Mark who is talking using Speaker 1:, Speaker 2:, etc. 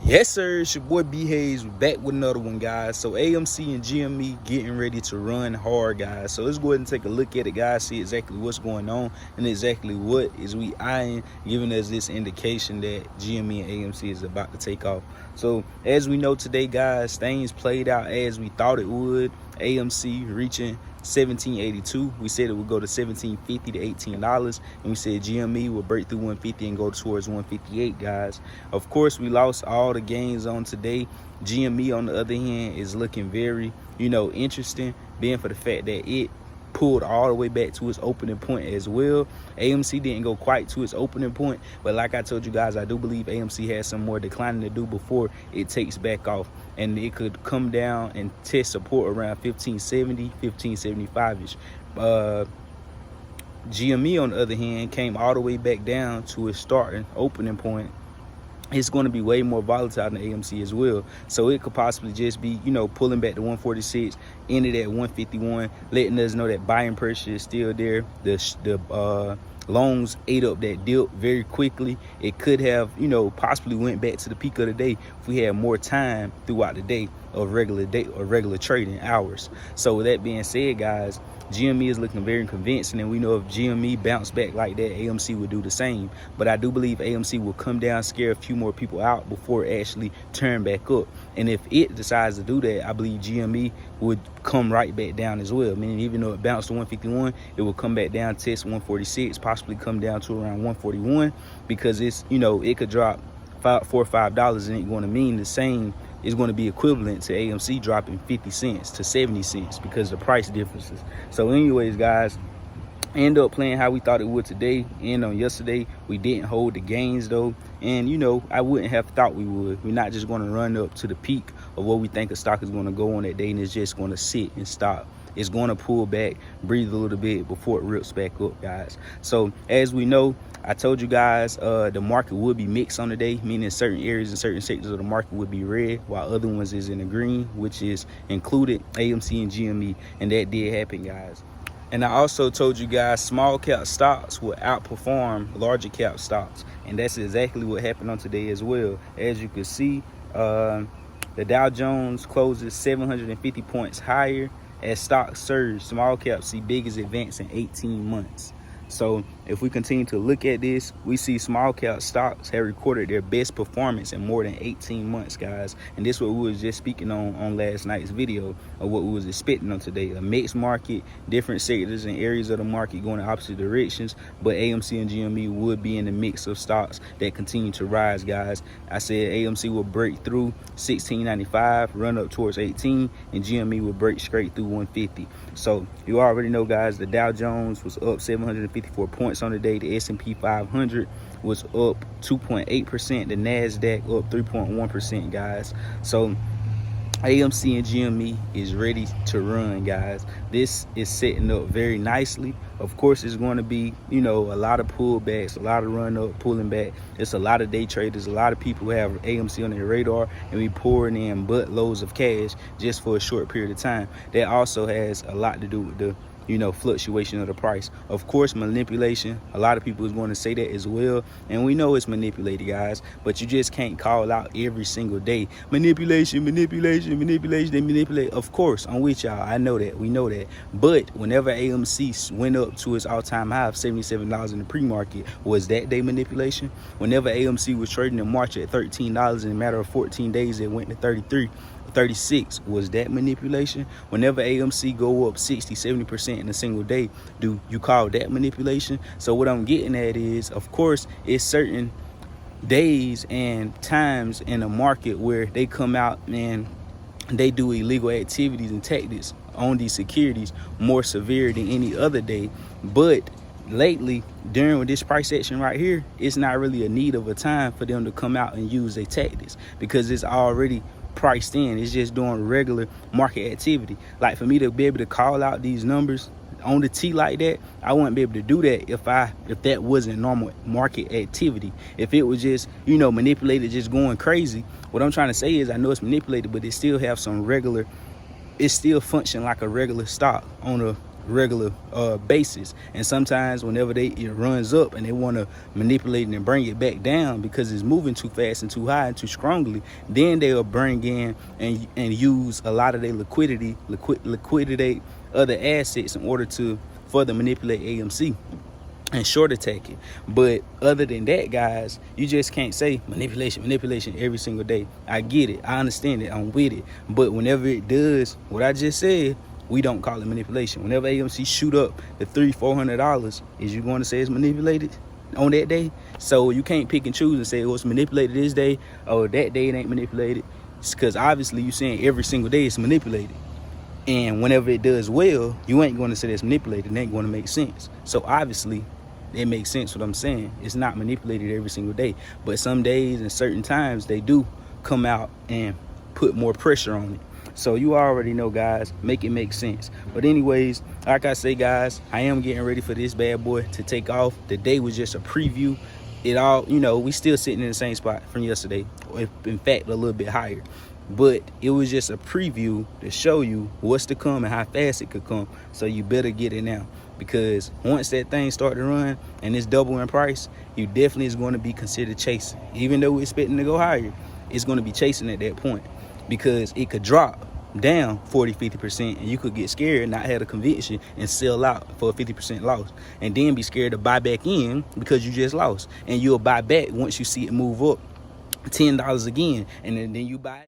Speaker 1: Yes, sir. It's your boy B Hayes. We're back with another one, guys. So AMC and GME getting ready to run hard, guys. So let's go ahead and take a look at it, guys. See exactly what's going on and exactly what is we eyeing, giving us this indication that GME and AMC is about to take off. So as we know today, guys, things played out as we thought it would. AMC reaching $17.82. We said it would go to $17.50 to $18, and we said GME would break through 150 and go towards 158, guys. Of course, we lost all the gains on today. GME, on the other hand, is looking very, interesting, being for the fact that it pulled all the way back to its opening point as well. AMC didn't go quite to its opening point, but like I told you guys, I do believe AMC has some more declining to do before it takes back off, and it could come down and test support around 1570, 1575-ish. GME, on the other hand, came all the way back down to its starting opening point. It's going to be way more volatile than AMC as well, so it could possibly just be pulling back to 146, ended at 151, letting us know that buying pressure is still there. The longs ate up that dip very quickly. It could have possibly went back to the peak of the day if we had more time throughout the day of regular trading hours. So with that being said, guys, GME is looking very convincing, and we know if GME bounced back like that, AMC would do the same. But I do believe AMC will come down, scare a few more people out before it actually turn back up. And if it decides to do that, I believe GME would come right back down as well. Meaning, even though it bounced to 151, it will come back down, test 146, possibly come down to around 141, because it's it could drop $4 or $5 and ain't going to mean the same. Is going to be equivalent to AMC dropping 50 cents to 70 cents because of the price differences. So anyways, guys, end up playing how we thought it would today. And on yesterday, we didn't hold the gains though. And I wouldn't have thought we would. We're not just going to run up to the peak of what we think a stock is going to go on that day, and it's just going to sit and stop. It's going to pull back, breathe a little bit before it rips back up, guys. So as we know, I told you guys the market would be mixed on the day, meaning certain areas and certain sectors of the market would be red while other ones is in the green, which is included AMC and GME, and that did happen, guys. And I also told you guys small cap stocks will outperform larger cap stocks, and that's exactly what happened on today as well. As you can see, the Dow Jones closes 750 points higher as stocks surge. Small caps see biggest advance in 18 months. So if we continue to look at this, we see small cap stocks have recorded their best performance in more than 18 months, guys. And this is what we was just speaking on last night's video of what we was expecting on today. A mixed market, different sectors and areas of the market going in opposite directions, but AMC and GME would be in the mix of stocks that continue to rise, guys. I said AMC will break through 16.95, run up towards 18, and GME will break straight through 150. So you already know, guys, the Dow Jones was up 754 points on the day. The S&P 500 was up 2.8%. The NASDAQ up 3.1%, guys. So AMC and GME is ready to run, guys. This is setting up very nicely. Of course, it's going to be, a lot of pullbacks, a lot of run up, pulling back. It's a lot of day traders, a lot of people who have AMC on their radar and be pouring in buttloads of cash just for a short period of time. That also has a lot to do with the fluctuation of the price. Of course, manipulation. A lot of people is going to say that as well, and we know it's manipulated, guys, but you just can't call out every single day manipulation. They manipulate. Of course, I'm with y'all. I know that. We know that. But whenever AMC went up to its all-time high of $77 in the pre-market, was that day manipulation? Whenever AMC was trading in March at $13, in a matter of 14 days it went to 33, 36, was that manipulation? Whenever AMC go up 60-70% in a single day, do you call that manipulation? So what I'm getting at is, of course, it's certain days and times in the market where they come out and they do illegal activities and tactics on these securities more severe than any other day. But lately, during this price action right here, it's not really a need of a time for them to come out and use their tactics, because it's already priced in. It's just doing regular market activity. Like, for me to be able to call out these numbers on the T like that, I wouldn't be able to do that if that wasn't normal market activity. If it was just manipulated, just going crazy. What I'm trying to say is, I know it's manipulated, but it still have some regular, it still function like a regular stock on a regular basis. And sometimes whenever it runs up and they want to manipulate it and bring it back down because it's moving too fast and too high and too strongly, then they'll bring in and use a lot of their liquidate other assets in order to further manipulate AMC and short attack it. But other than that, guys, you just can't say manipulation every single day. I get it, I understand it, I'm with it. But whenever it does what I just said, we don't call it manipulation. Whenever AMC shoot up to $300-400, is you going to say it's manipulated on that day? So you can't pick and choose and say, oh, it's manipulated this day, or that day it ain't manipulated. It's because obviously you're saying every single day it's manipulated. And whenever it does well, you ain't going to say that's manipulated. It ain't going to make sense. So obviously, it makes sense what I'm saying. It's not manipulated every single day. But some days and certain times, they do come out and put more pressure on it. So you already know, guys, make it make sense. But anyways, like I say, guys, I am getting ready for this bad boy to take off. The day was just a preview. It all, you know, we still sitting in the same spot from yesterday. In fact, a little bit higher. But it was just a preview to show you what's to come and how fast it could come. So you better get it now, because once that thing start to run and it's double in price, you definitely is going to be considered chasing. Even though we're expecting to go higher, it's going to be chasing at that point, because it could drop down 40-50% and you could get scared, not have a conviction, and sell out for a 50% loss, and then be scared to buy back in because you just lost. And you'll buy back once you see it move up $10 again, and then you buy